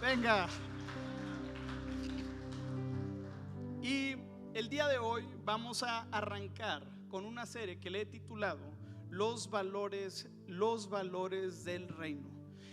Venga. Y el día de hoy vamos a arrancar con una serie que le he titulado Los valores del reino.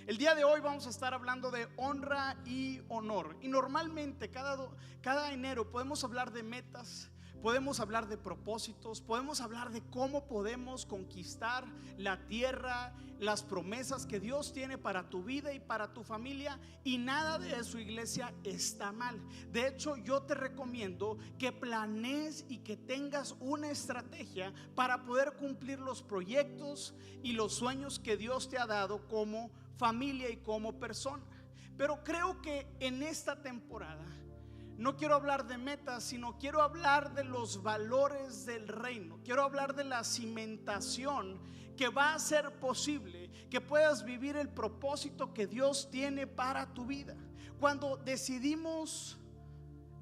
El día de hoy vamos a estar hablando de honra y honor. Y normalmente cada enero podemos hablar de metas, podemos hablar de propósitos, podemos hablar de cómo podemos conquistar la tierra, las promesas que Dios tiene para tu vida y para tu familia, y nada de eso, iglesia, está mal. De hecho, yo te recomiendo que planees y que tengas una estrategia para poder cumplir los proyectos y los sueños que Dios te ha dado como familia y como persona. Pero creo que en esta temporada no quiero hablar de metas, sino quiero hablar de los valores del reino. Quiero hablar de la cimentación que va a hacer posible que puedas vivir el propósito que Dios tiene para tu vida. Cuando decidimos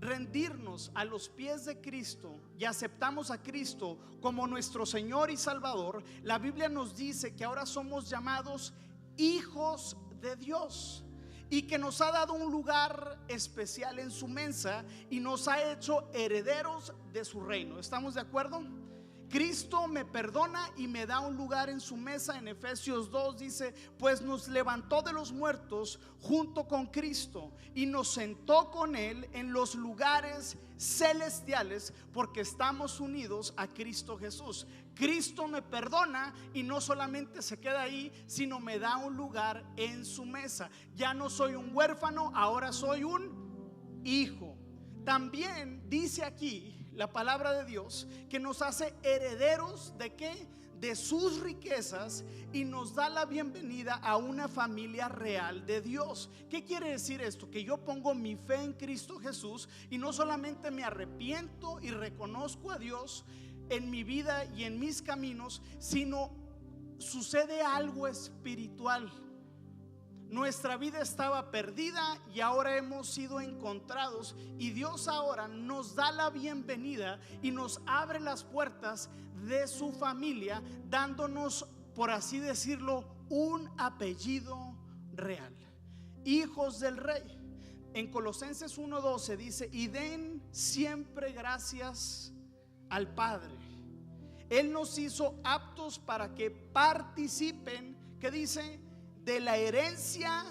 rendirnos a los pies de Cristo y aceptamos a Cristo como nuestro Señor y Salvador, la Biblia nos dice que ahora somos llamados hijos de Dios, y que nos ha dado un lugar especial en su mesa y nos ha hecho herederos de su reino. ¿Estamos de acuerdo? Cristo me perdona y me da un lugar en su mesa. En Efesios 2 dice: pues nos levantó de los muertos junto con Cristo y nos sentó con Él en los lugares celestiales, porque estamos unidos a Cristo Jesús. Cristo me perdona y no solamente se queda ahí, sino me da un lugar en su mesa. Ya no soy un huérfano, ahora soy un hijo. También dice aquí la palabra de Dios que nos hace herederos ¿de qué? De sus riquezas, y nos da la bienvenida a una familia real de Dios. ¿Qué quiere decir esto? Que yo pongo mi fe en Cristo Jesús y no solamente me arrepiento y reconozco a Dios en mi vida y en mis caminos, sino sucede algo espiritual. Nuestra vida estaba perdida y ahora hemos sido encontrados, y Dios ahora nos da la bienvenida y nos abre las puertas de su familia, dándonos, por así decirlo, un apellido real, hijos del Rey. En Colosenses 1:12 dice: y den siempre gracias al Padre. Él nos hizo aptos para que participen, ¿qué dice? De la herencia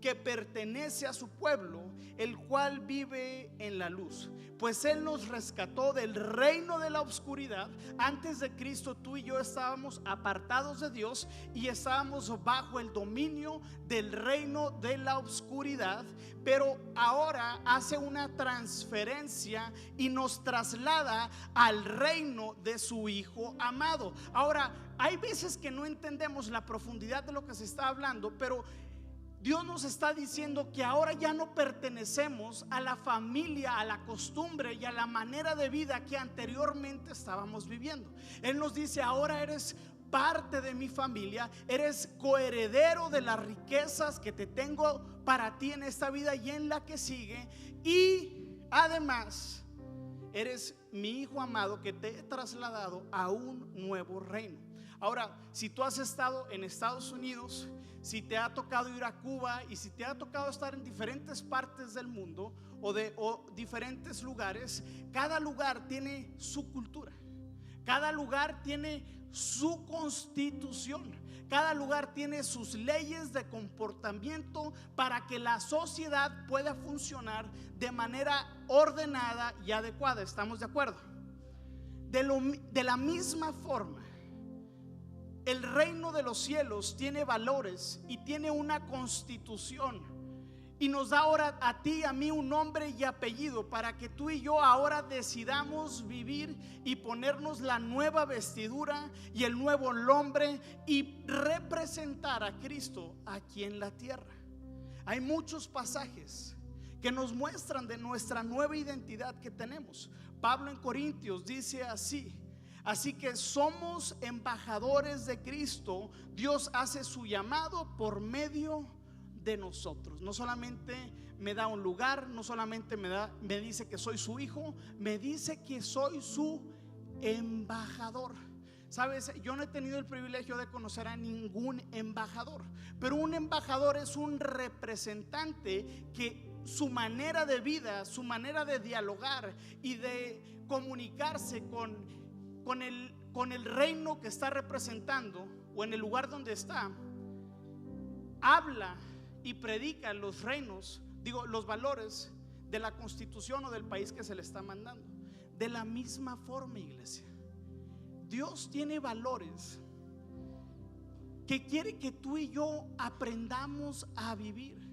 que pertenece a su pueblo, el cual vive en la luz. Pues Él nos rescató del reino de la oscuridad. Antes de Cristo, tú y yo estábamos apartados de Dios y estábamos bajo el dominio del reino de la oscuridad, pero ahora hace una transferencia y nos traslada al reino de su Hijo amado. Ahora, hay veces que no entendemos la profundidad de lo que se está hablando, pero Dios nos está diciendo que ahora ya no pertenecemos a la familia, a la costumbre y a la manera de vida que anteriormente estábamos viviendo. Él nos dice: ahora eres parte de mi familia, eres coheredero de las riquezas que te tengo para ti en esta vida y en la que sigue, y además eres mi hijo amado, que te he trasladado a un nuevo reino. Ahora, si tú has estado en Estados Unidos, si te ha tocado ir a Cuba, y si te ha tocado estar en diferentes partes del mundo o diferentes lugares, cada lugar tiene su cultura, cada lugar tiene su constitución, cada lugar tiene sus leyes de comportamiento para que la sociedad pueda funcionar de manera ordenada y adecuada. ¿Estamos de acuerdo? De la misma forma, el reino de los cielos tiene valores y tiene una constitución, y nos da ahora a ti y a mí un nombre y apellido para que tú y yo ahora decidamos vivir y ponernos la nueva vestidura y el nuevo nombre y representar a Cristo aquí en la tierra. Hay muchos pasajes que nos muestran de nuestra nueva identidad que tenemos. Pablo en Corintios dice así: así que somos embajadores de Cristo. Dios hace su llamado por medio de nosotros. No solamente me da un lugar, no solamente me dice que soy su hijo, me dice que soy su embajador. Sabes, yo no he tenido el privilegio de conocer a ningún embajador, pero un embajador es un representante que su manera de vida, su manera de dialogar y de comunicarse con el reino que está representando o en el lugar donde está, habla y predica los reinos, los valores de la constitución o del país que se le está mandando. De la misma forma, iglesia, Dios tiene valores que quiere que tú y yo aprendamos a vivir.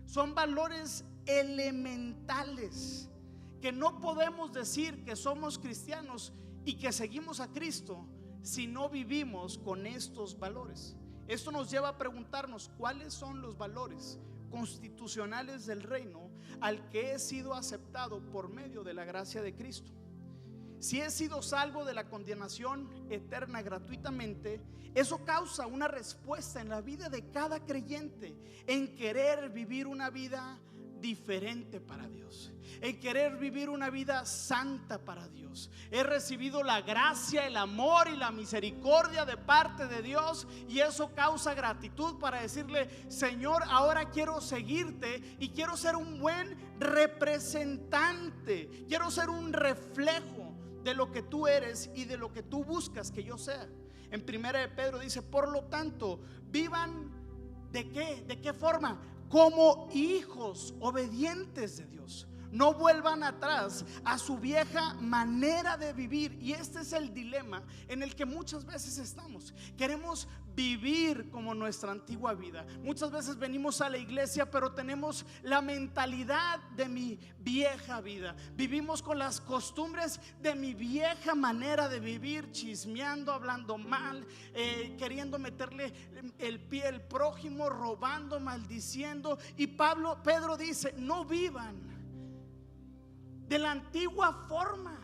Son valores elementales que no podemos decir que somos cristianos y que seguimos a Cristo si no vivimos con estos valores. Esto nos lleva a preguntarnos cuáles son los valores constitucionales del reino al que he sido aceptado por medio de la gracia de Cristo. Si he sido salvo de la condenación eterna gratuitamente, eso causa una respuesta en la vida de cada creyente en querer vivir una vida diferente para Dios, en querer vivir una vida santa para Dios. He recibido la gracia, el amor y la misericordia de parte de Dios, y eso causa gratitud para decirle: Señor, ahora quiero seguirte y quiero ser un buen representante, quiero ser un reflejo de lo que tú eres y de lo que tú buscas que yo sea. En 1 de Pedro dice: por lo tanto, vivan ¿de qué? ¿De qué forma? Como hijos obedientes de Dios. No vuelvan atrás a su vieja manera de vivir. Y este es el dilema en el que muchas veces estamos. Queremos vivir como nuestra antigua vida. Muchas veces venimos a la iglesia, pero tenemos la mentalidad de mi vieja vida. Vivimos con las costumbres de mi vieja manera de vivir, chismeando, hablando mal, queriendo meterle el pie al prójimo, robando, maldiciendo. Y Pedro dice: no vivan de la antigua forma.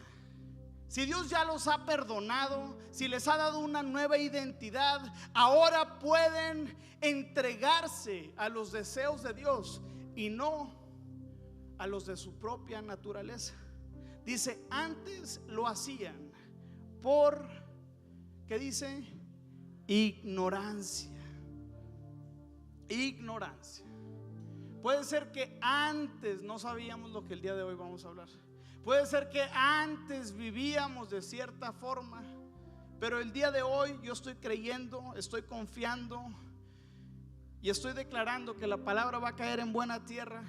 Si Dios ya los ha perdonado, si les ha dado una nueva identidad, ahora pueden entregarse a los deseos de Dios y no a los de su propia naturaleza. Dice: antes lo hacían por, ¿qué dice? Ignorancia. Ignorancia. Puede ser que antes no sabíamos lo que el día de hoy vamos a hablar. Puede ser que antes vivíamos de cierta forma, pero el día de hoy yo estoy creyendo, estoy confiando y estoy declarando que la palabra va a caer en buena tierra,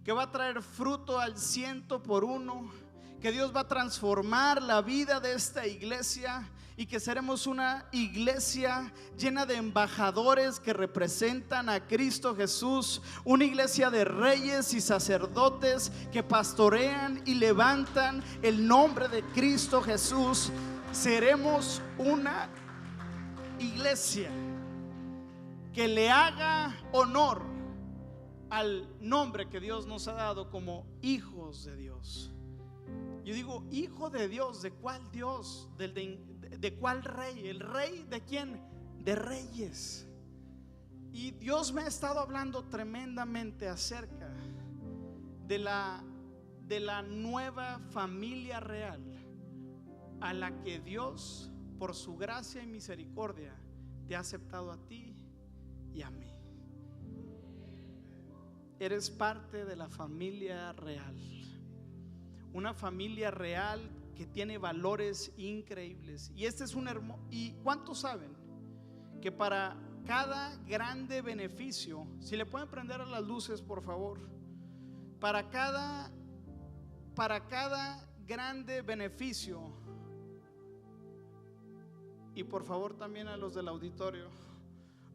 que va a traer fruto al 100%, que Dios va a transformar la vida de esta iglesia y que seremos una iglesia llena de embajadores que representan a Cristo Jesús, una iglesia de reyes y sacerdotes que pastorean y levantan el nombre de Cristo Jesús. Seremos una iglesia que le haga honor al nombre que Dios nos ha dado como hijos de Dios. Yo digo: hijo de Dios, ¿de cuál Dios? ¿De cuál rey? ¿El rey de quién? De reyes. Y Dios me ha estado hablando tremendamente acerca de la nueva familia real a la que Dios, por su gracia y misericordia, te ha aceptado a ti y a mí. Eres parte de la familia real, una familia real que tiene valores increíbles. Y este es un hermoso. ¿Y cuántos saben que para cada grande beneficio, si le pueden prender a las luces por favor, para cada grande beneficio, y por favor también a los del auditorio,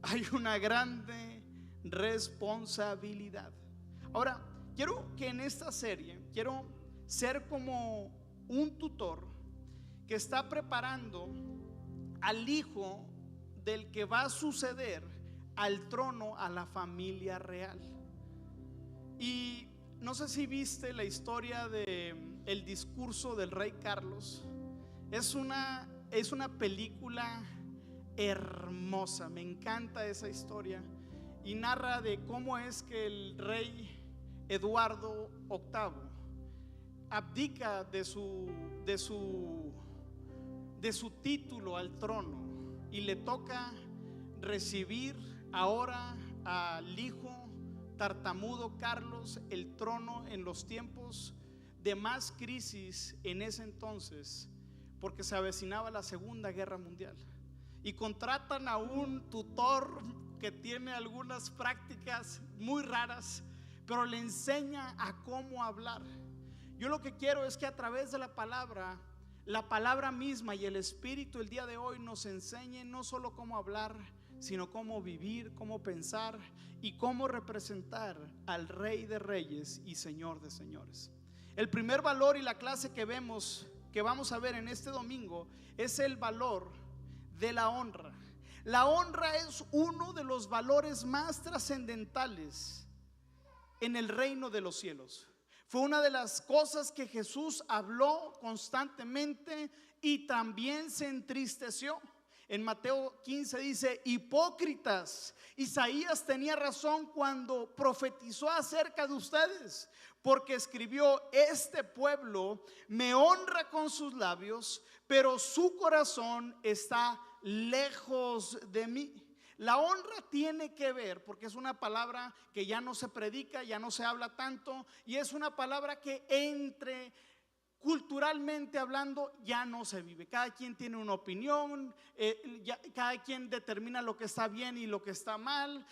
hay una grande responsabilidad? Ahora, quiero que en esta serie, quiero ser como un tutor que está preparando al hijo del que va a suceder al trono, a la familia real. Y no sé si viste la historia de el discurso del rey Carlos. Es una película hermosa, me encanta esa historia, y narra de cómo es que el rey Eduardo VIII abdica de su de su título al trono y le toca recibir ahora al hijo tartamudo Carlos el trono en los tiempos de más crisis en ese entonces, porque se avecinaba la Segunda Guerra Mundial, y contratan a un tutor que tiene algunas prácticas muy raras, pero le enseña a cómo hablar. Yo lo que quiero es que a través de la palabra misma y el Espíritu el día de hoy nos enseñe no solo cómo hablar, sino cómo vivir, cómo pensar y cómo representar al Rey de Reyes y Señor de Señores. El primer valor y la clase que vamos a ver en este domingo es el valor de la honra. La honra es uno de los valores más trascendentales en el reino de los cielos. Fue una de las cosas que Jesús habló constantemente y también se entristeció. En Mateo 15 dice: hipócritas. Isaías tenía razón cuando profetizó acerca de ustedes, porque escribió: este pueblo me honra con sus labios, pero su corazón está lejos de mí. La honra tiene que ver, porque es una palabra que ya no se predica, ya no se habla tanto, y es una palabra que culturalmente hablando ya no se vive. Cada quien tiene una opinión, cada quien determina lo que está bien y lo que está mal.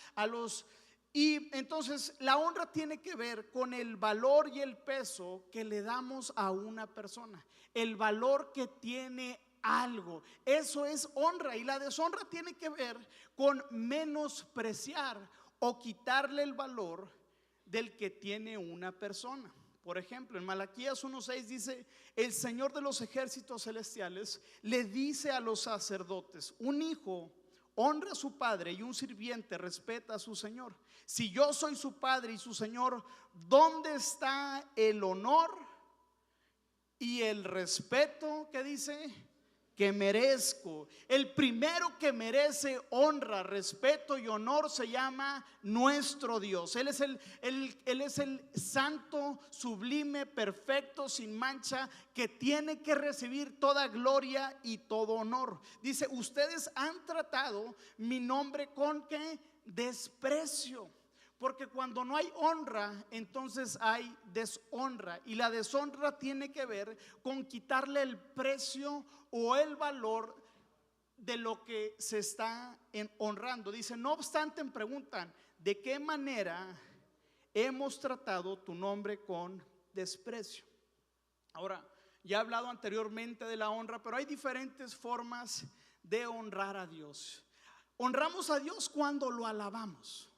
Y entonces la honra tiene que ver con el valor y el peso que le damos a una persona, el valor que tiene algo. Eso es honra. Y la deshonra tiene que ver con menospreciar o quitarle el valor del que tiene una persona. Por ejemplo, en Malaquías 1:6 dice: el Señor de los ejércitos celestiales le dice a los sacerdotes: un hijo honra a su padre y un sirviente respeta a su señor. Si yo soy su padre y su señor, ¿dónde está el honor y el respeto que dice que merezco? El primero que merece honra, respeto y honor se llama nuestro Dios. Él es el santo, sublime, perfecto, sin mancha, que tiene que recibir toda gloria y todo honor. Dice: ustedes han tratado mi nombre con ¿qué? Desprecio. Porque cuando no hay honra, entonces hay deshonra. Y la deshonra tiene que ver con quitarle el precio o el valor de lo que se está honrando. Dice: no obstante, preguntan: ¿de qué manera hemos tratado tu nombre con desprecio? Ahora, ya he hablado anteriormente de la honra, pero hay diferentes formas de honrar a Dios. Honramos a Dios cuando lo alabamos.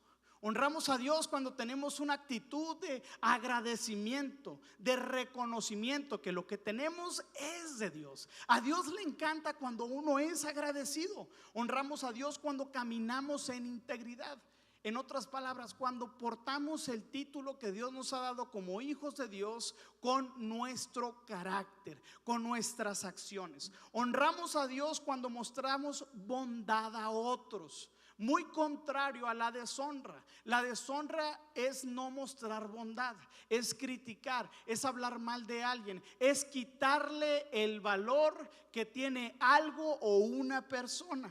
Honramos a Dios cuando tenemos una actitud de agradecimiento, de reconocimiento que lo que tenemos es de Dios. A Dios le encanta cuando uno es agradecido. Honramos a Dios cuando caminamos en integridad. En otras palabras, cuando portamos el título que Dios nos ha dado como hijos de Dios con nuestro carácter, con nuestras acciones. Honramos a Dios cuando mostramos bondad a otros. Muy contrario a la deshonra. La deshonra es no mostrar bondad, es criticar, es hablar mal de alguien, es quitarle el valor que tiene algo o una persona.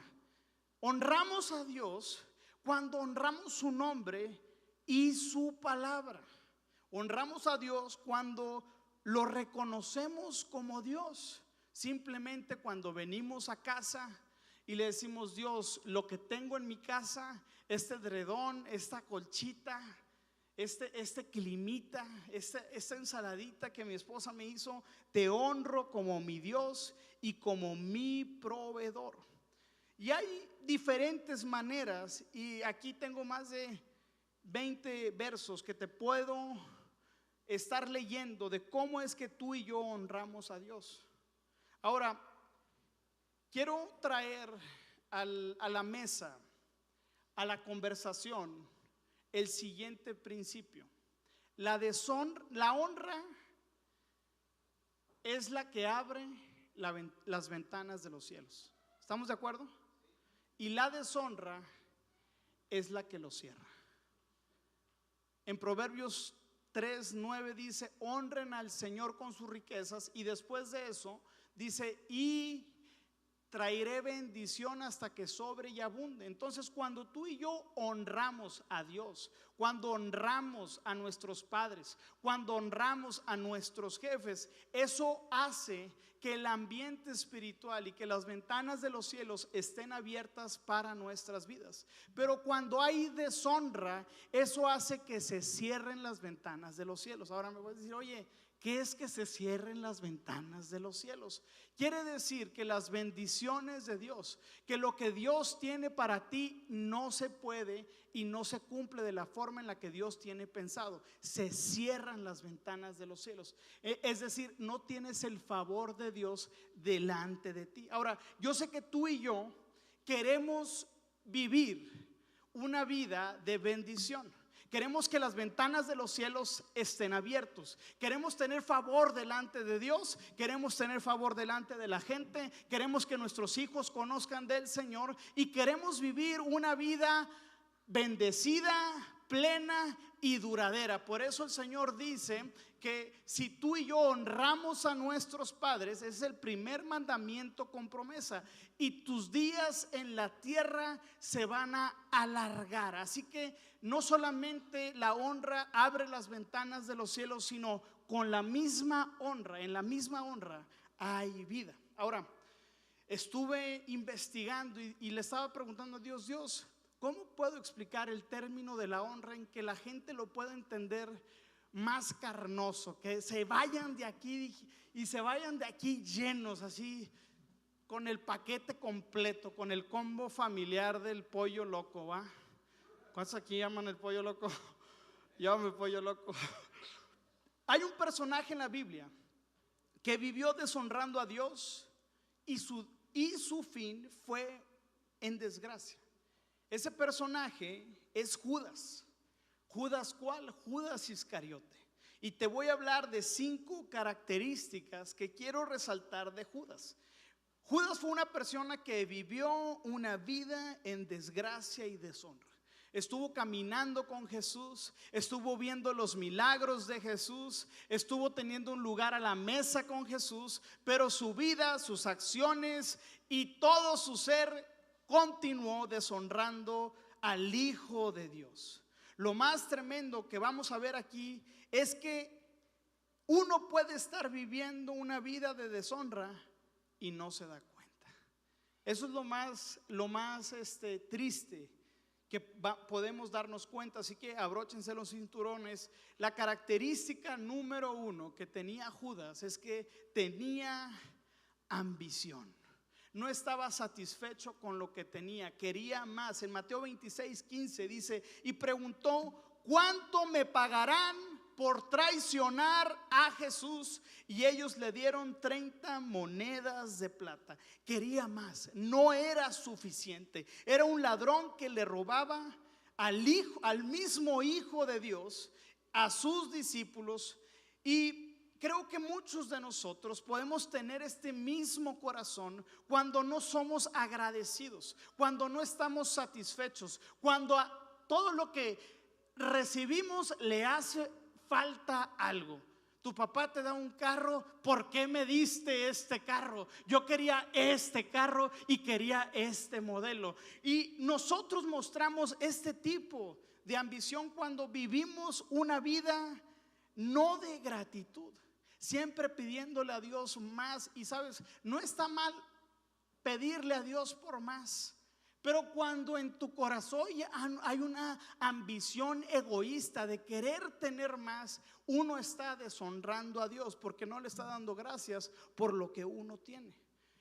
Honramos a Dios cuando honramos su nombre y su palabra. Honramos a Dios cuando lo reconocemos como Dios. Simplemente cuando venimos a casa y le decimos: Dios, lo que tengo en mi casa, este edredón, esta colchita, este climita, esta ensaladita que mi esposa me hizo, te honro como mi Dios y como mi proveedor. Y hay diferentes maneras, y aquí tengo más de 20 versos que te puedo estar leyendo de cómo es que tú y yo honramos a Dios. Ahora, quiero traer a la mesa, a la conversación, el siguiente principio. La honra es la que abre las ventanas de los cielos. ¿Estamos de acuerdo? Y la deshonra es la que lo cierra. En Proverbios 3:9 dice: honren al Señor con sus riquezas. Y después de eso dice: y traeré bendición hasta que sobre y abunde. Entonces, cuando tú y yo honramos a Dios, cuando honramos a nuestros padres, cuando honramos a nuestros jefes, eso hace que el ambiente espiritual y que las ventanas de los cielos estén abiertas para nuestras vidas. Pero cuando hay deshonra, eso hace que se cierren las ventanas de los cielos. Ahora me voy a decir, oye, ¿qué es que se cierren las ventanas de los cielos? Quiere decir que las bendiciones de Dios, que lo que Dios tiene para ti no se puede y no se cumple de la forma en la que Dios tiene pensado. Se cierran las ventanas de los cielos. Es decir, no tienes el favor de Dios delante de ti. Ahora, yo sé que tú y yo queremos vivir una vida de bendición. Queremos que las ventanas de los cielos estén abiertos. Queremos tener favor delante de Dios. Queremos tener favor delante de la gente. Queremos que nuestros hijos conozcan del Señor. Y queremos vivir una vida bendecida, plena y duradera. Por eso el Señor dice que si tú y yo honramos a nuestros padres, ese es el primer mandamiento con promesa, y tus días en la tierra se van a alargar. Así que no solamente la honra abre las ventanas de los cielos, sino con la misma honra, en la misma honra hay vida. Ahora, estuve investigando y le estaba preguntando a Dios, Dios, ¿cómo puedo explicar el término de la honra en que la gente lo pueda entender más carnoso? Que se vayan de aquí y se vayan de aquí llenos, así, con el paquete completo, con el combo familiar del pollo loco, ¿va? ¿Cuántos aquí llaman el pollo loco? Llámame pollo loco. Hay un personaje en la Biblia que vivió deshonrando a Dios y su fin fue en desgracia. Ese personaje es Judas. ¿Judas cuál? Judas Iscariote. Y te voy a hablar de 5 características que quiero resaltar de Judas. Judas fue una persona que vivió una vida en desgracia y deshonra. Estuvo caminando con Jesús, estuvo viendo los milagros de Jesús, estuvo teniendo un lugar a la mesa con Jesús, pero su vida, sus acciones y todo su ser continuó deshonrando al Hijo de Dios. Lo más tremendo que vamos a ver aquí es que uno puede estar viviendo una vida de deshonra y no se da cuenta. Eso es lo más triste que podemos darnos cuenta. Así que abróchense los cinturones. La característica número 1 que tenía Judas es que tenía ambición. No estaba satisfecho con lo que tenía, quería más. En Mateo 26:15 dice, y preguntó, ¿cuánto me pagarán por traicionar a Jesús? Y ellos le dieron 30 monedas de plata. Quería más, no era suficiente. Era un ladrón que le robaba al mismo Hijo de Dios, a sus discípulos. Y creo que muchos de nosotros podemos tener este mismo corazón cuando no somos agradecidos, cuando no estamos satisfechos, cuando a todo lo que recibimos le hace falta algo. Tu papá te da un carro, ¿por qué me diste este carro? Yo quería este carro y quería este modelo. Y nosotros mostramos este tipo de ambición cuando vivimos una vida no de gratitud, siempre pidiéndole a Dios más. Y sabes, no está mal pedirle a Dios por más, pero cuando en tu corazón hay una ambición egoísta de querer tener más, uno está deshonrando a Dios porque no le está dando gracias por lo que uno tiene.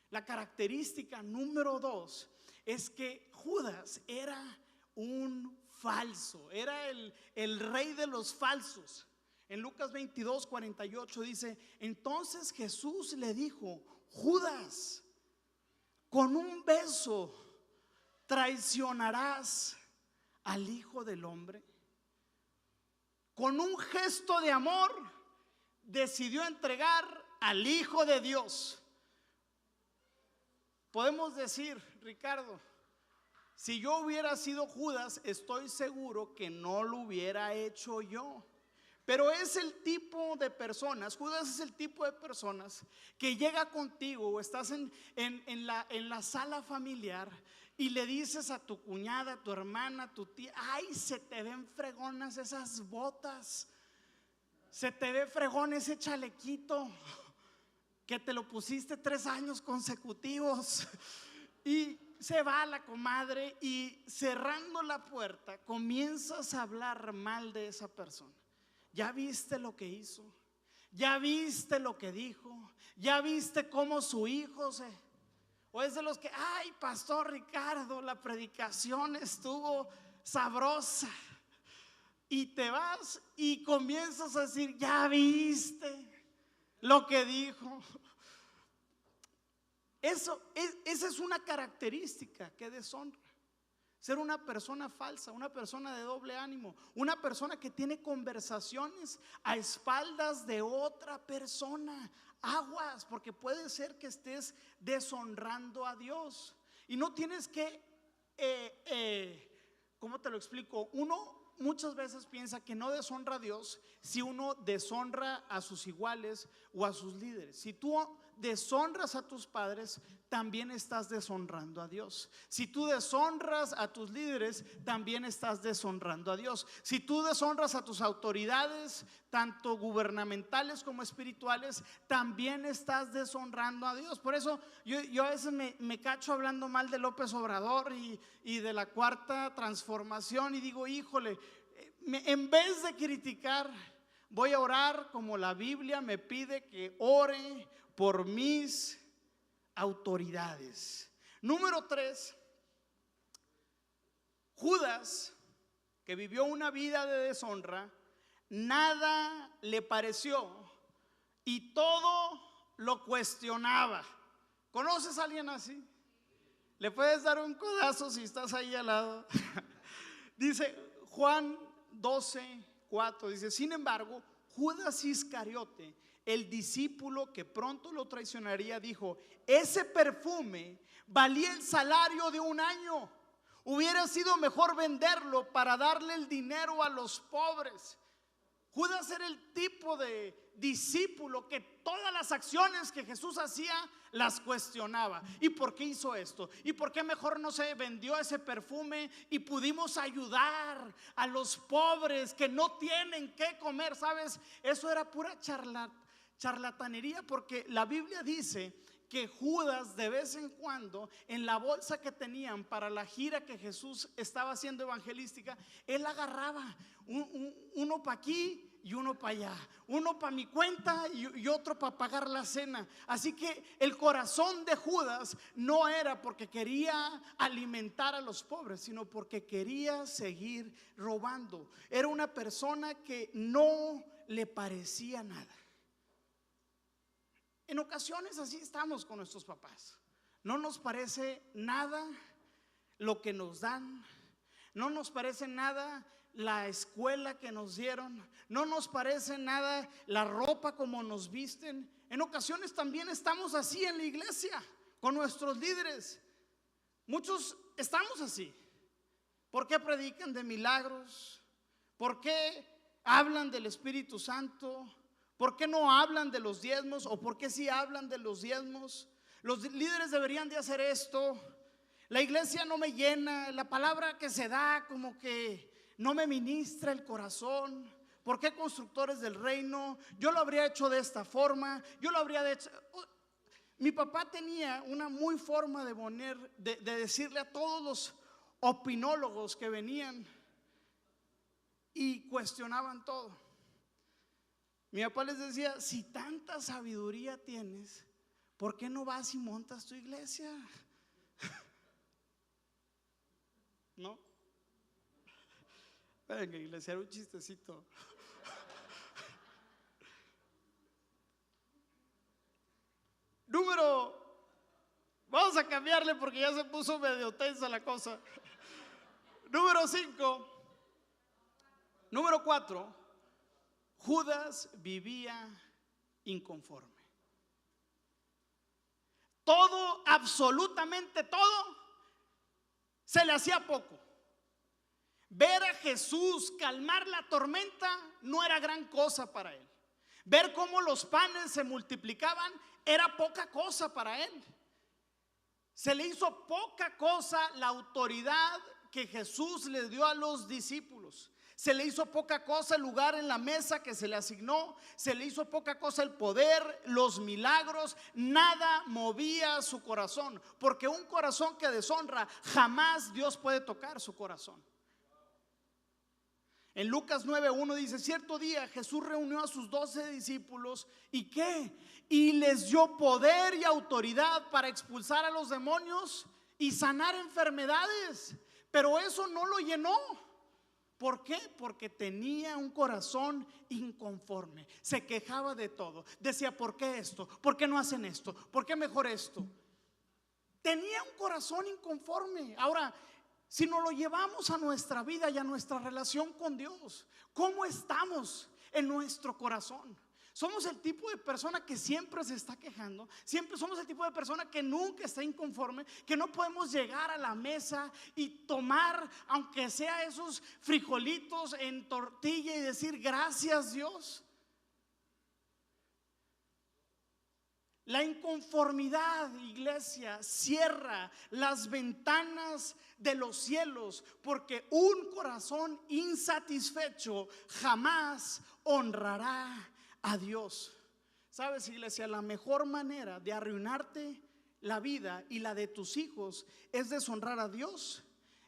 La característica número 2 es que Judas era un falso, era el rey de los falsos. En Lucas 22:48 dice, entonces Jesús le dijo, Judas, con un beso traicionarás al Hijo del Hombre. Con un gesto de amor decidió entregar al Hijo de Dios. Podemos decir, Ricardo, si yo hubiera sido Judas, estoy seguro que no lo hubiera hecho yo. Pero es el tipo de personas, Judas es el tipo de personas que llega contigo o estás en la sala familiar y le dices a tu cuñada, a tu hermana, a tu tía: ay, se te ven fregonas esas botas, se te ve fregón ese chalequito que te lo pusiste 3 años consecutivos. Y se va la comadre y, cerrando la puerta, comienzas a hablar mal de esa persona. ¿Ya viste lo que hizo? ¿Ya viste lo que dijo? ¿Ya viste cómo su hijo se... O es de los que: ay, Pastor Ricardo, la predicación estuvo sabrosa. Y te vas y comienzas a decir: ¿ya viste lo que dijo? Esa es una característica que deshonra. Ser una persona falsa, una persona de doble ánimo, una persona que tiene conversaciones a espaldas de otra persona. Aguas, porque puede ser que estés deshonrando a Dios. Y no tienes que, ¿cómo te lo explico? Uno muchas veces piensa que no deshonra a Dios si uno deshonra a sus iguales o a sus líderes. Si tú deshonras a tus padres, también estás deshonrando a Dios. Si tú deshonras a tus líderes, también estás deshonrando a Dios. Si tú deshonras a tus autoridades, tanto gubernamentales como espirituales, también estás deshonrando a Dios. Por eso yo a veces me cacho hablando mal de López Obrador y de la Cuarta Transformación, y digo: híjole, en vez de criticar, voy a orar como la Biblia me pide que ore por mis autoridades. Número 3, Judas, que vivió una vida de deshonra, nada le pareció y todo lo cuestionaba. ¿Conoces a alguien así? Le puedes dar un codazo si estás ahí al lado. Dice Juan 12:4, dice: sin embargo, Judas Iscariote, el discípulo que pronto lo traicionaría, dijo: ese perfume valía el salario de un año. Hubiera sido mejor venderlo para darle el dinero a los pobres. Judas era el tipo de discípulo que todas las acciones que Jesús hacía las cuestionaba. ¿Y por qué hizo esto? ¿Y por qué mejor no se vendió ese perfume y pudimos ayudar a los pobres que no tienen qué comer? ¿Sabes? Eso era pura charlatanería, porque la Biblia dice que Judas, de vez en cuando, en la bolsa que tenían para la gira que Jesús estaba haciendo evangelística, él agarraba uno para aquí y uno para allá, uno para mi cuenta y otro para pagar la cena. Así que el corazón de Judas no era porque quería alimentar a los pobres, sino porque quería seguir robando. Era una persona que no le parecía nada. En ocasiones así estamos con nuestros papás. No nos parece nada lo que nos dan, no nos parece nada la escuela que nos dieron, no nos parece nada la ropa como nos visten. En ocasiones también estamos así en la iglesia con nuestros líderes. Muchos estamos así. ¿Por qué predican de milagros? ¿Por qué hablan del Espíritu Santo? ¿Por qué no hablan de los diezmos? ¿O por qué sí hablan de los diezmos? Los líderes deberían de hacer esto. La iglesia no me llena. La palabra que se da como que no me ministra el corazón. ¿Por qué constructores del reino? Yo lo habría hecho de esta forma. Yo lo habría hecho. Mi papá tenía una muy forma de decirle a todos los opinólogos que venían y cuestionaban todo. Mi papá les decía: si tanta sabiduría tienes, ¿por qué no vas y montas tu iglesia? ¿No? Venga, iglesia, era un chistecito. Vamos a cambiarle porque ya se puso medio tensa la cosa. Número 4, Judas vivía inconforme. Todo, absolutamente todo, se le hacía poco. Ver a Jesús calmar la tormenta no era gran cosa para él. Ver cómo los panes se multiplicaban era poca cosa para él. Se le hizo poca cosa la autoridad que Jesús le dio a los discípulos. Se le hizo poca cosa el lugar en la mesa que se le asignó. Se le hizo poca cosa el poder, los milagros. Nada movía su corazón, porque un corazón que deshonra, jamás Dios puede tocar su corazón. En Lucas 9:1 dice: cierto día Jesús reunió a sus 12 discípulos. ¿Y qué? Y les dio poder y autoridad para expulsar a los demonios y sanar enfermedades. Pero eso no lo llenó. ¿Por qué? Porque tenía un corazón inconforme. Se quejaba de todo. Decía: ¿por qué esto? ¿Por qué no hacen esto? ¿Por qué mejor esto? Tenía un corazón inconforme. Ahora, si nos lo llevamos a nuestra vida y a nuestra relación con Dios, ¿cómo estamos en nuestro corazón? Somos el tipo de persona que siempre se está quejando. Siempre somos el tipo de persona que nunca está inconforme, que no podemos llegar a la mesa y tomar, aunque sea esos frijolitos en tortilla, y decir: gracias, Dios. La inconformidad, iglesia, cierra las ventanas de los cielos, porque un corazón insatisfecho jamás honrará a Dios. Sabes, iglesia, la mejor manera de arruinarte la vida y la de tus hijos es deshonrar a Dios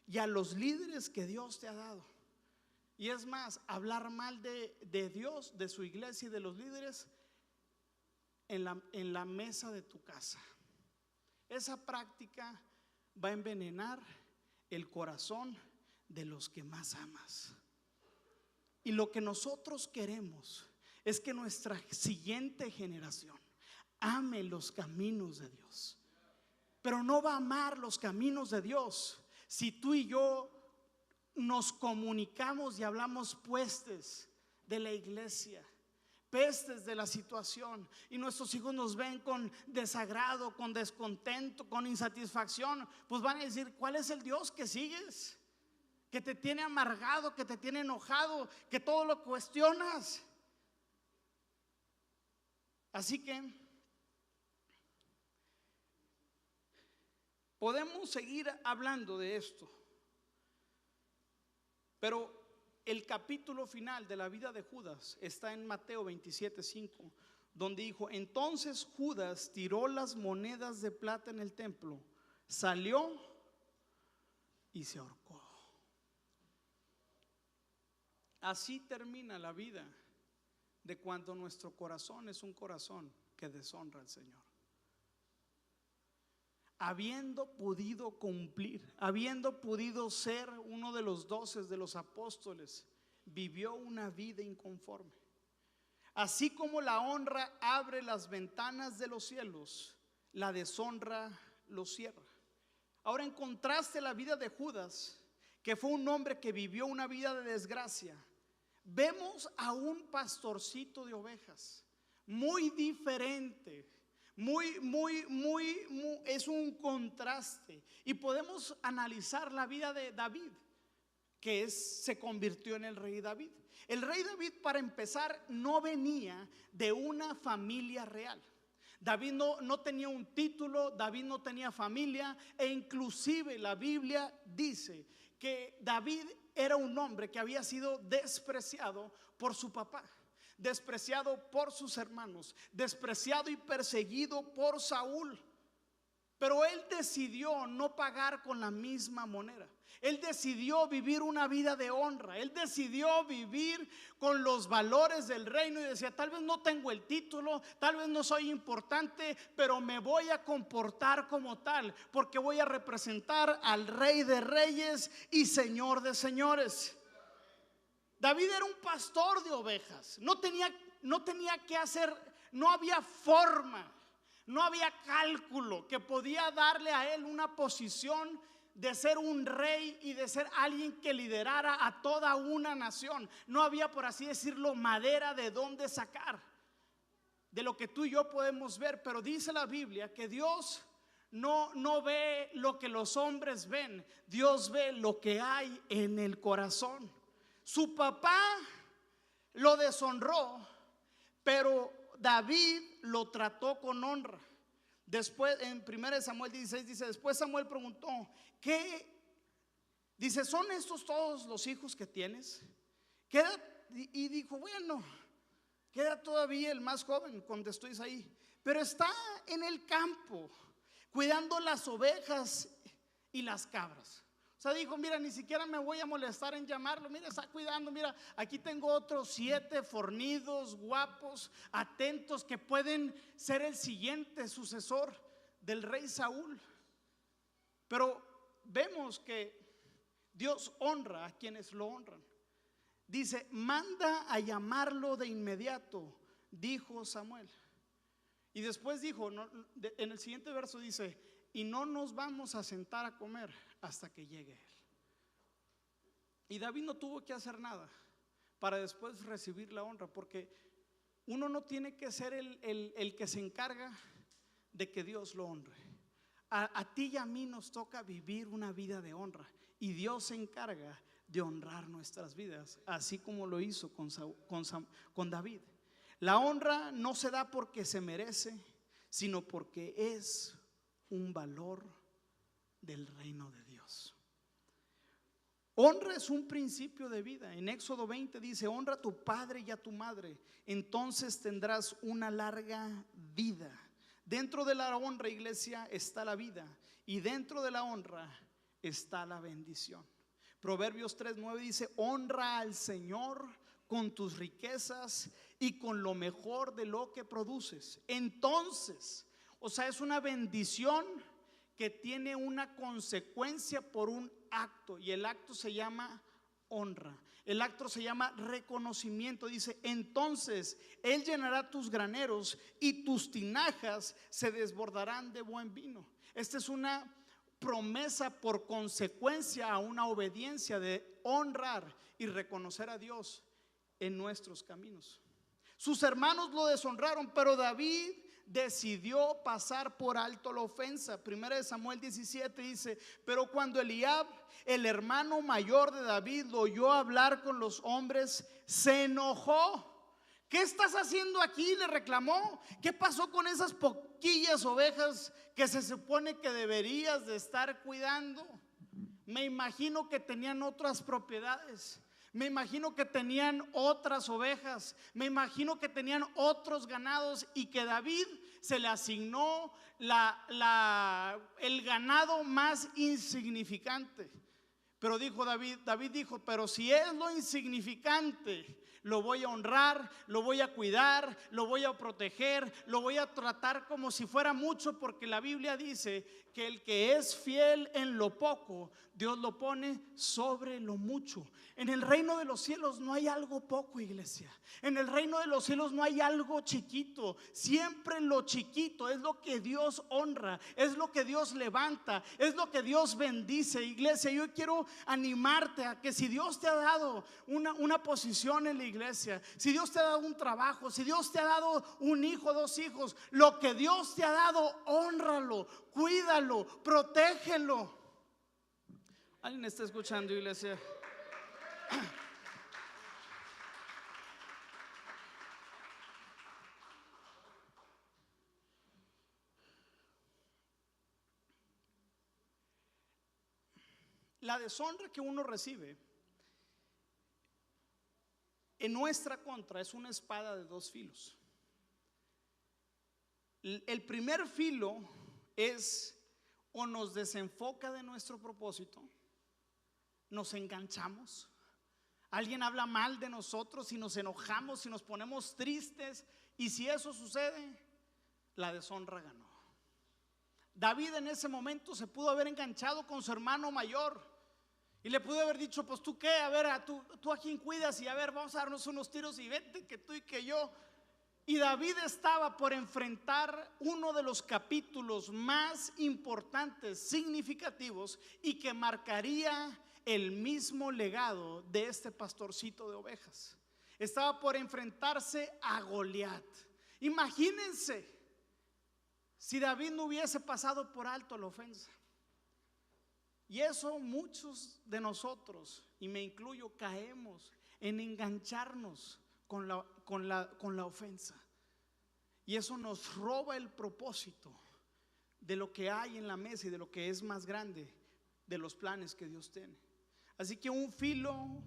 y a los líderes que Dios te ha dado. Y es más, hablar mal de Dios, de su iglesia y de los líderes en la mesa de tu casa. Esa práctica va a envenenar el corazón de los que más amas. Y lo que nosotros queremos es que nuestra siguiente generación ame los caminos de Dios. Pero no va a amar los caminos de Dios si tú y yo nos comunicamos y hablamos pestes de la iglesia, pestes de la situación, y nuestros hijos nos ven con desagrado, con descontento, con insatisfacción. Pues van a decir: ¿cuál es el Dios que sigues? Que te tiene amargado, que te tiene enojado, que todo lo cuestionas. Así que podemos seguir hablando de esto, pero el capítulo final de la vida de Judas está en Mateo 27:5, donde dijo: entonces Judas tiró las monedas de plata en el templo, salió y se ahorcó. Así termina la vida de cuando nuestro corazón es un corazón que deshonra al Señor. Habiendo podido cumplir, habiendo podido ser uno de los 12 de los apóstoles, vivió una vida inconforme. Así como la honra abre las ventanas de los cielos, la deshonra los cierra. Ahora, en contraste, la vida de Judas, que fue un hombre que vivió una vida de desgracia, vemos a un pastorcito de ovejas, muy diferente, es un contraste. Y podemos analizar la vida de David, que se convirtió en el rey David. El rey David, para empezar, no venía de una familia real. David no tenía un título, David no tenía familia, e inclusive la Biblia dice que David era un hombre que había sido despreciado por su papá, despreciado por sus hermanos, despreciado y perseguido por Saúl. Pero él decidió no pagar con la misma moneda. Él decidió vivir una vida de honra. Él decidió vivir con los valores del reino y decía: tal vez no tengo el título, tal vez no soy importante, pero me voy a comportar como tal, porque voy a representar al Rey de Reyes y Señor de Señores. David era un pastor de ovejas. No tenía que hacer, no había forma, no había cálculo que podía darle a él una posición de ser un rey y de ser alguien que liderara a toda una nación. No había, por así decirlo, madera de dónde sacar de lo que tú y yo podemos ver. Pero dice la Biblia que Dios no ve lo que los hombres ven. Dios ve lo que hay en el corazón. Su papá lo deshonró, pero David lo trató con honra. Después, en 1 Samuel 16 dice, después Samuel preguntó, ¿qué? Dice, ¿son estos todos los hijos que tienes? Y dijo, bueno, queda todavía el más joven, contestó Isaí, pero está en el campo cuidando las ovejas y las cabras. O sea, dijo, mira, ni siquiera me voy a molestar en llamarlo. Mira, está cuidando, mira, aquí tengo otros 7 fornidos, guapos, atentos, que pueden ser el siguiente sucesor del rey Saúl. Pero vemos que Dios honra a quienes lo honran. Dice, manda a llamarlo de inmediato, dijo Samuel. Y después dijo, en el siguiente verso dice, y no nos vamos a sentar a comer hasta que llegue él. Y David no tuvo que hacer nada para después recibir la honra, porque uno no tiene que ser el que se encarga de que Dios lo honre. A ti y a mí nos toca vivir una vida de honra, y Dios se encarga de honrar nuestras vidas, así como lo hizo con David. La honra no se da porque se merece, sino porque es un valor del reino de Dios. Honra es un principio de vida. En Éxodo 20 dice, honra a tu padre y a tu madre, entonces tendrás una larga vida. Dentro de la honra, iglesia, está la vida, y dentro de la honra está la bendición. Proverbios 3:9 dice, honra al Señor con tus riquezas y con lo mejor de lo que produces. Entonces, o sea, es una bendición que tiene una consecuencia por un acto, y el acto se llama honra. El acto se llama reconocimiento. Dice, entonces Él llenará tus graneros y tus tinajas se desbordarán de buen vino. Esta es una promesa por consecuencia a una obediencia de honrar y reconocer a Dios en nuestros caminos. Sus hermanos lo deshonraron, pero David decidió pasar por alto la ofensa. 1 Samuel 17 dice, pero cuando Eliab, el hermano mayor de David, lo oyó hablar con los hombres, se enojó. ¿Qué estás haciendo aquí?, le reclamó. ¿Qué pasó con esas poquillas ovejas que se supone que deberías de estar cuidando? Me imagino que tenían otras propiedades. Me imagino que tenían otras ovejas. Me imagino que tenían otros ganados, y que David se le asignó el ganado más insignificante. Pero dijo David dijo, pero si es lo insignificante, lo voy a honrar, lo voy a cuidar, lo voy a proteger, lo voy a tratar como si fuera mucho, porque la Biblia dice que el que es fiel en lo poco, Dios lo pone sobre lo mucho. En el reino de los cielos no hay algo poco, iglesia. En el reino de los cielos no hay algo chiquito. Siempre lo chiquito es lo que Dios honra, es lo que Dios levanta, es lo que Dios bendice. Iglesia, yo quiero animarte a que si Dios te ha dado una posición en la iglesia, si Dios te ha dado un trabajo, si Dios te ha dado un hijo, 2 hijos, lo que Dios te ha dado, hónralo, cuídalo, protégelo. ¿Alguien está escuchando, iglesia? La deshonra que uno recibe en nuestra contra es una espada de 2 filos. El primer filo es, o nos desenfoca de nuestro propósito, nos enganchamos, alguien habla mal de nosotros y nos enojamos y nos ponemos tristes, y si eso sucede, la deshonra ganó. David en ese momento se pudo haber enganchado con su hermano mayor y le pudo haber dicho, pues tú qué, a ver, tú a quién cuidas, y a ver, vamos a darnos unos tiros y vete que tú y que yo. Y David estaba por enfrentar uno de los capítulos más importantes, significativos, y que marcaría el mismo legado de este pastorcito de ovejas. Estaba por enfrentarse a Goliat. Imagínense, si David no hubiese pasado por alto la ofensa. Y eso muchos de nosotros, y me incluyo, caemos en engancharnos con la ofensa. Y eso nos roba el propósito de lo que hay en la mesa y de lo que es más grande, de los planes que Dios tiene. Así que un filo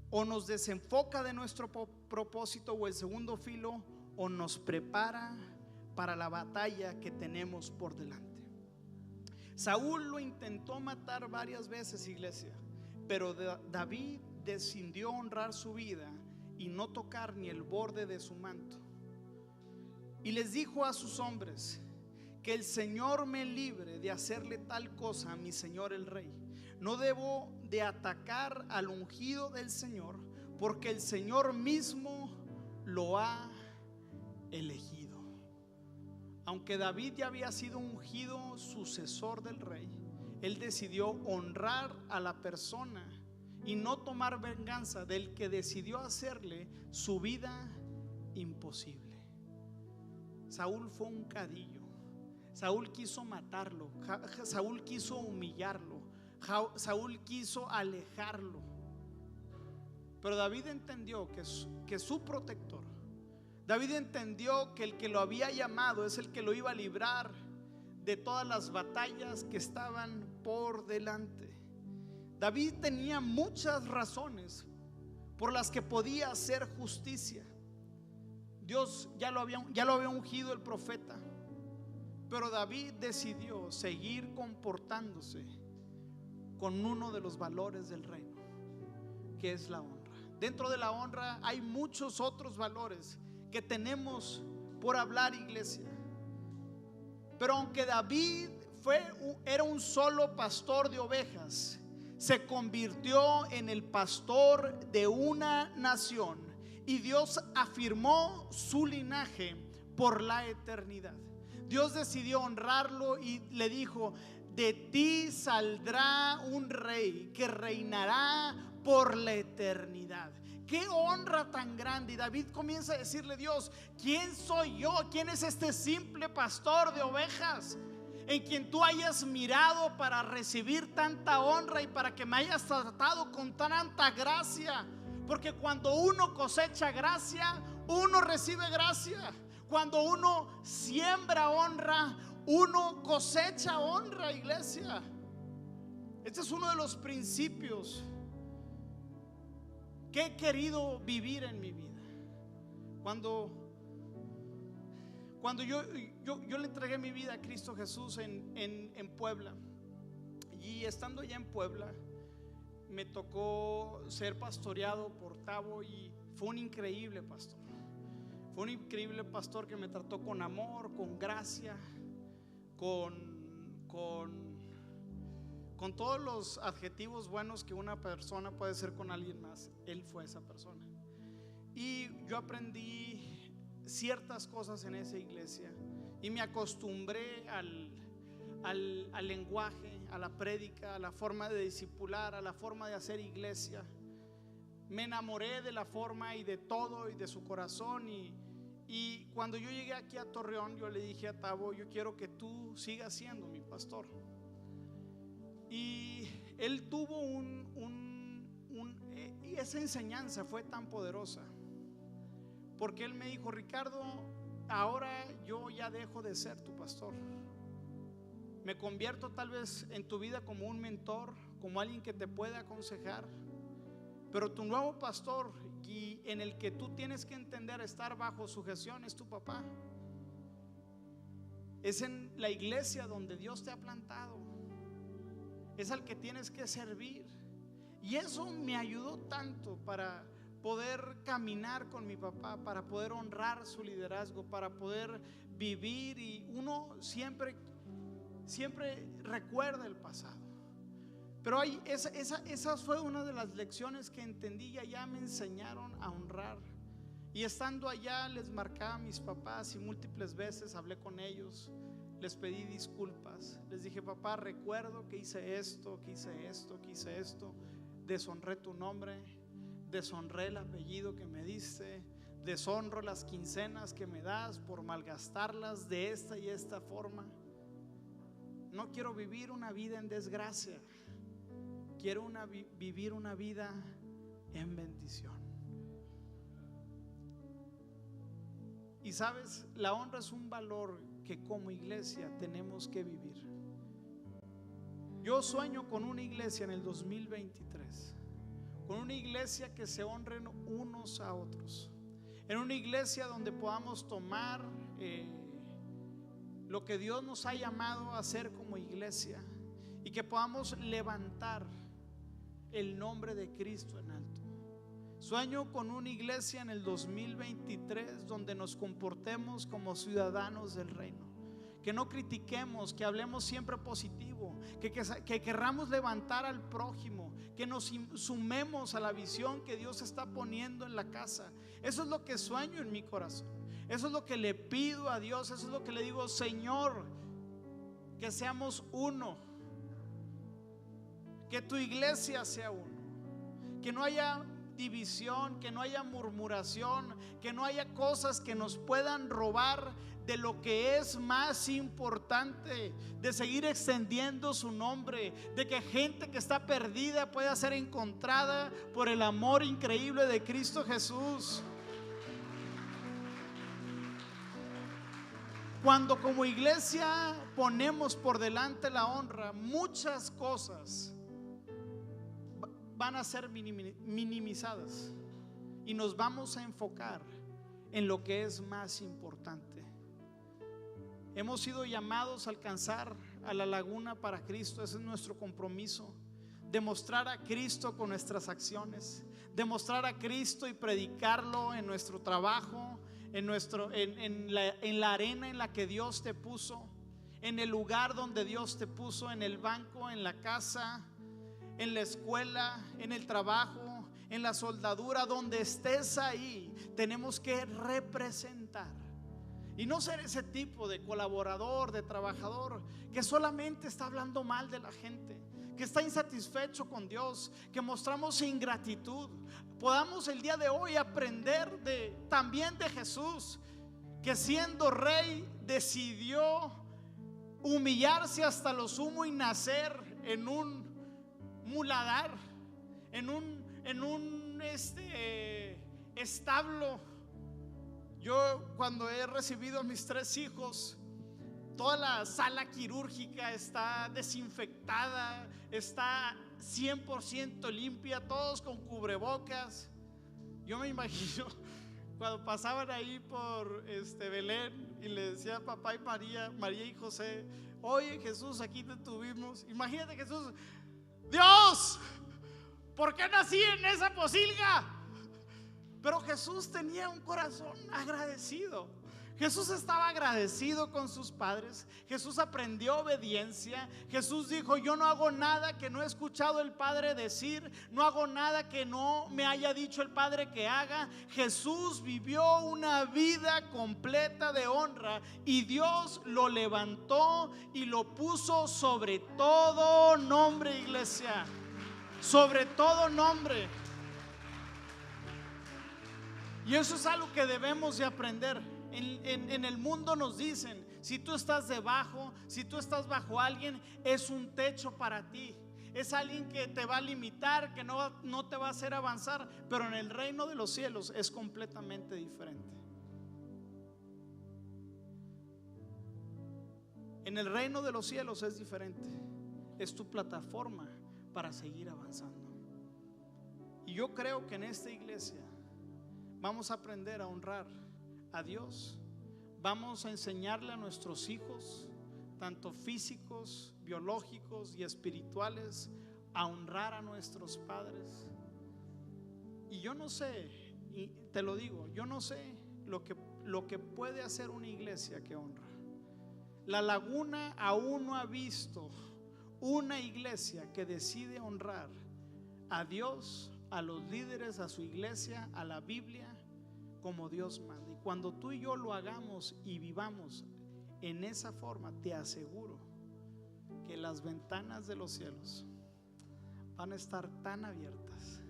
o nos desenfoca de nuestro propósito, o el segundo filo o nos prepara para la batalla que tenemos por delante. Saúl lo intentó matar varias veces, iglesia, pero David decidió honrar su vida y no tocar ni el borde de su manto. Y les dijo a sus hombres: que el Señor me libre de hacerle tal cosa a mi señor el rey. No debo de atacar al ungido del Señor, porque el Señor mismo lo ha elegido. Aunque David ya había sido ungido sucesor del rey, él decidió honrar a la persona y no tomar venganza del que decidió hacerle su vida imposible. Saúl fue un cadillo. Saúl quiso matarlo, Saúl quiso humillarlo, Saúl quiso alejarlo. Pero David entendió que su protector, David entendió que el que lo había llamado es el que lo iba a librar de todas las batallas que estaban por delante. David tenía muchas razones por las que podía hacer justicia. Dios ya lo había ungido el profeta, pero David decidió seguir comportándose con uno de los valores del reino, que es la honra. Dentro de la honra hay muchos otros valores que tenemos por hablar, iglesia. Pero aunque David era un solo pastor de ovejas, se convirtió en el pastor de una nación, y Dios afirmó su linaje por la eternidad. Dios decidió honrarlo y le dijo: de ti saldrá un rey que reinará por la eternidad. Qué honra tan grande. Y David comienza a decirle: Dios, ¿quién soy yo? ¿Quién es este simple pastor de ovejas en quien tú hayas mirado para recibir tanta honra y para que me hayas tratado con tanta gracia? Porque cuando uno cosecha gracia, uno recibe gracia. Cuando uno siembra honra, uno cosecha honra, iglesia. Este es uno de los principios que he querido vivir en mi vida. Cuando yo le entregué mi vida a Cristo Jesús en Puebla, y estando allá en Puebla me tocó ser pastoreado por Tavo, y fue un increíble pastor. Fue un increíble pastor que me trató con amor, con gracia, con todos los adjetivos buenos que una persona puede ser con alguien más. Él fue esa persona. Y yo aprendí ciertas cosas en esa iglesia y me acostumbré al lenguaje, a la prédica, a la forma de discipular, a la forma de hacer iglesia. Me enamoré de la forma y de todo y de su corazón. Y cuando yo llegué aquí a Torreón, yo le dije a Tavo: yo quiero que tú sigas siendo mi pastor. Y él tuvo y esa enseñanza fue tan poderosa, porque él me dijo: Ricardo, ahora yo ya dejo de ser tu pastor. Me convierto tal vez en tu vida como un mentor, como alguien que te puede aconsejar, pero tu nuevo pastor, y en el que tú tienes que entender estar bajo sujeción, es tu papá. Es en la iglesia donde Dios te ha plantado, es al que tienes que servir. Y eso me ayudó tanto para poder caminar con mi papá, para poder honrar su liderazgo, para poder vivir. Y uno siempre recuerda el pasado. Pero esa fue una de las lecciones que entendí, y allá me enseñaron a honrar. Y estando allá les marcaba a mis papás, y múltiples veces hablé con ellos, les pedí disculpas, les dije: papá, recuerdo que hice esto, deshonré tu nombre, deshonré el apellido que me diste, deshonro las quincenas que me das, por malgastarlas de esta y esta forma. No quiero vivir una vida en desgracia, quiero vivir una vida en bendición. Y sabes, la honra es un valor que como iglesia tenemos que vivir. Yo sueño con una iglesia en el 2023, con una iglesia que se honren unos a otros, en una iglesia donde podamos tomar lo que Dios nos ha llamado a hacer como iglesia y que podamos levantar el nombre de Cristo en alto. Sueño con una iglesia en el 2023 donde nos comportemos como ciudadanos del reino, que no critiquemos, que hablemos siempre positivo, que querramos levantar al prójimo, que nos sumemos a la visión que Dios está poniendo en la casa. Eso es lo que sueño en mi corazón, eso es lo que le pido a Dios, eso es lo que le digo: Señor, que seamos uno, que tu iglesia sea uno, que no haya división, que no haya murmuración, que no haya cosas que nos puedan robar de lo que es más importante, de seguir extendiendo su nombre, de que gente que está perdida pueda ser encontrada por el amor increíble de Cristo Jesús. Cuando como iglesia ponemos por delante la honra, muchas cosas van a ser minimizadas y nos vamos a enfocar en lo que es más importante. Hemos sido llamados a alcanzar a la laguna para Cristo. Ese es nuestro compromiso: demostrar a Cristo con nuestras acciones, demostrar a Cristo y predicarlo en nuestro trabajo, en la arena en la que Dios te puso, en el lugar donde Dios te puso, en el banco, en la casa, en la escuela, en el trabajo, en la soldadura, donde estés ahí, tenemos que representar y no ser ese tipo de colaborador, de trabajador que solamente está hablando mal de la gente, que está insatisfecho con Dios, que mostramos ingratitud. Podamos el día de hoy aprender también de Jesús, que siendo rey decidió humillarse hasta lo sumo y nacer en un muladar, en un establo. Yo, cuando he recibido a mis 3 hijos, toda la sala quirúrgica está desinfectada, está 100% limpia, todos con cubrebocas. Yo me imagino cuando pasaban ahí por Belén y le decía a papá y María y José: oye, Jesús, aquí te tuvimos. Imagínate, Jesús: Dios, ¿por qué nací en esa posilga? Pero Jesús tenía un corazón agradecido. Jesús estaba agradecido con sus padres. Jesús aprendió obediencia. Jesús dijo: yo no hago nada que no he escuchado el Padre decir, no hago nada que no me haya dicho el Padre que haga. Jesús vivió una vida completa de honra y Dios lo levantó y lo puso sobre todo nombre, iglesia, sobre todo nombre. Y eso es algo que debemos de aprender. En el mundo nos dicen: si tú estás debajo, si tú estás bajo alguien, es un techo para ti, es alguien que te va a limitar, que no te va a hacer avanzar. Pero en el reino de los cielos es completamente diferente. En el reino de los cielos es diferente. Es tu plataforma para seguir avanzando. Y yo creo que en esta iglesia vamos a aprender a honrar a Dios. Vamos a enseñarle a nuestros hijos, tanto físicos, biológicos y espirituales, a honrar a nuestros padres. Y yo no sé, y te lo digo, yo no sé lo que puede hacer una iglesia que honra. La Laguna aún no ha visto una iglesia que decide honrar a Dios, a los líderes, a su iglesia, a la Biblia, como Dios manda. Y cuando tú y yo lo hagamos y vivamos en esa forma, te aseguro que las ventanas de los cielos van a estar tan abiertas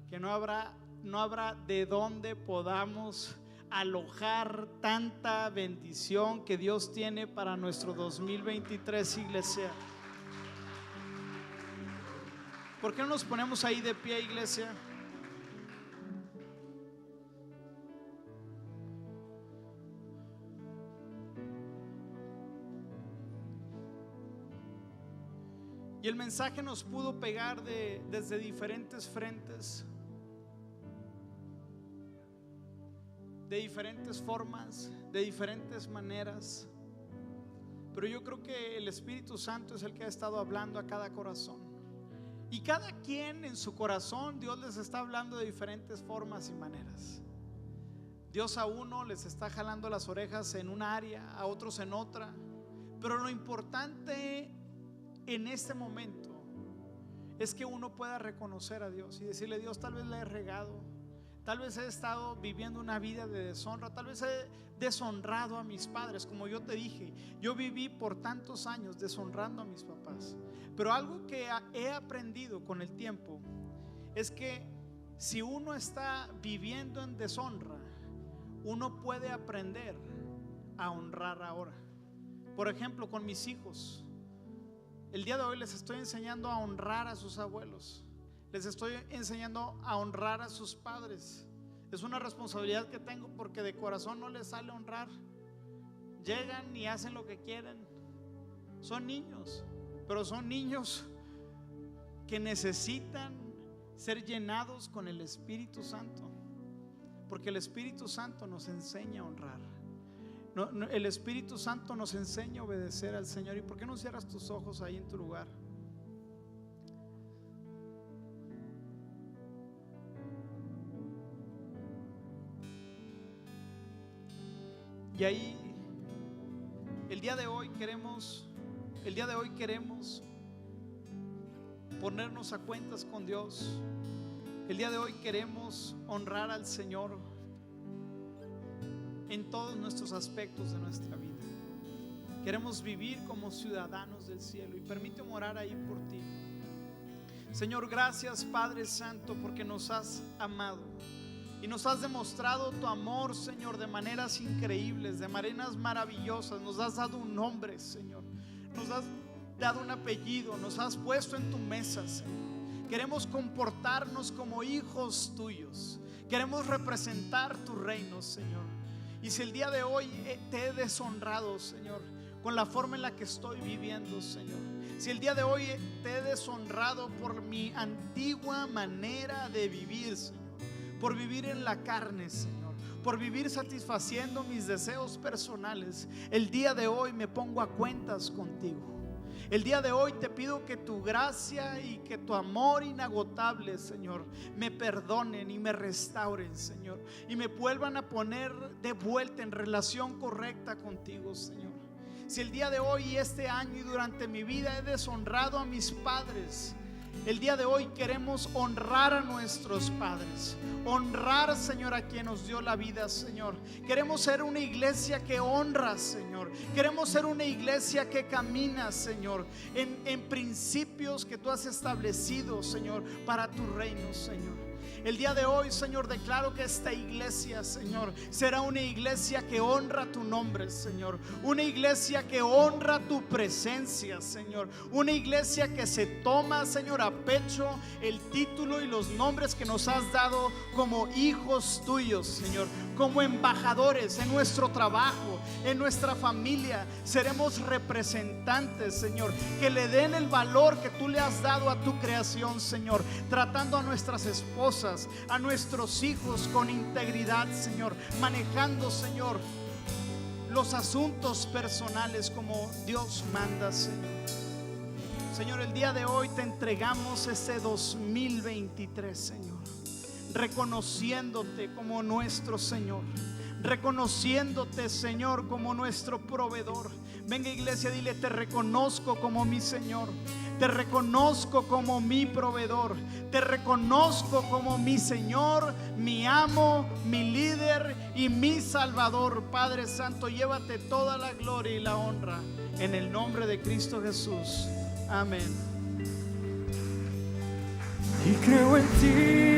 que no habrá no habrá de dónde podamos alojar tanta bendición que Dios tiene para nuestro 2023, iglesia. ¿Por qué no nos ponemos ahí de pie, iglesia? Y el mensaje nos pudo pegar desde diferentes frentes, de diferentes formas, de diferentes maneras. Pero yo creo que el Espíritu Santo es el que ha estado hablando a cada corazón. Y cada quien en su corazón, Dios les está hablando de diferentes formas y maneras. Dios a uno les está jalando las orejas en una área, a otros en otra. Pero lo importante en este momento es que uno pueda reconocer a Dios y decirle: Dios, tal vez le he regado, tal vez he estado viviendo una vida de deshonra, tal vez he deshonrado a mis padres. Como yo te dije, yo viví por tantos años deshonrando a mis papás. Pero algo que he aprendido con el tiempo es que si uno está viviendo en deshonra, uno puede aprender a honrar ahora. Por ejemplo, con mis hijos, el día de hoy les estoy enseñando a honrar a sus abuelos, les estoy enseñando a honrar a sus padres. Es una responsabilidad que tengo porque de corazón no les sale honrar. Llegan y hacen lo que quieren. Son niños, pero son niños que necesitan ser llenados con el Espíritu Santo, porque el Espíritu Santo nos enseña a honrar. El Espíritu Santo nos enseña a obedecer al Señor. ¿Y por qué no cierras tus ojos ahí en tu lugar? Y ahí el día de hoy queremos ponernos a cuentas con Dios. El día de hoy queremos honrar al Señor en todos nuestros aspectos de nuestra vida. Queremos vivir como ciudadanos del cielo. Y permíteme orar ahí por ti. Señor, gracias, Padre Santo, porque nos has amado y nos has demostrado tu amor, Señor, de maneras increíbles, de maneras maravillosas. Nos has dado un nombre, Señor. Nos has dado un apellido. Nos has puesto en tu mesa, Señor. Queremos comportarnos como hijos tuyos. Queremos representar tu reino, Señor. Y si el día de hoy te he deshonrado, Señor, con la forma en la que estoy viviendo, Señor, si el día de hoy te he deshonrado por mi antigua manera de vivir, Señor, por vivir en la carne, Señor, por vivir satisfaciendo mis deseos personales, el día de hoy me pongo a cuentas contigo. El día de hoy te pido que tu gracia y que tu amor inagotable, Señor, me perdonen y me restauren, Señor, y me vuelvan a poner de vuelta en relación correcta contigo, Señor. Si el día de hoy y este año y durante mi vida he deshonrado a mis padres, el día de hoy queremos honrar a nuestros padres, honrar, Señor, a quien nos dio la vida, Señor. Queremos ser una iglesia que honra, Señor. Queremos ser una iglesia que camina, Señor, en principios que tú has establecido, Señor, para tu reino, Señor. El día de hoy, Señor, declaro que esta iglesia, Señor, será una iglesia que honra tu nombre, Señor. Una iglesia que honra tu presencia, Señor. Una iglesia que se toma, Señor, a pecho el título y los nombres que nos has dado como hijos tuyos, Señor. Como embajadores en nuestro trabajo, en nuestra familia, seremos representantes, Señor, que le den el valor que tú le has dado a tu creación, Señor. Tratando a nuestras esposas, a nuestros hijos con integridad, Señor. Manejando, Señor, los asuntos personales como Dios manda, Señor. Señor, el día de hoy te entregamos este 2023, Señor, reconociéndote como nuestro Señor, reconociéndote, Señor, como nuestro proveedor. Venga, iglesia, dile: te reconozco como mi Señor, te reconozco como mi proveedor, te reconozco como mi Señor, mi amo, mi líder y mi Salvador. Padre Santo, llévate toda la gloria y la honra en el nombre de Cristo Jesús. Amén. Y creo en ti.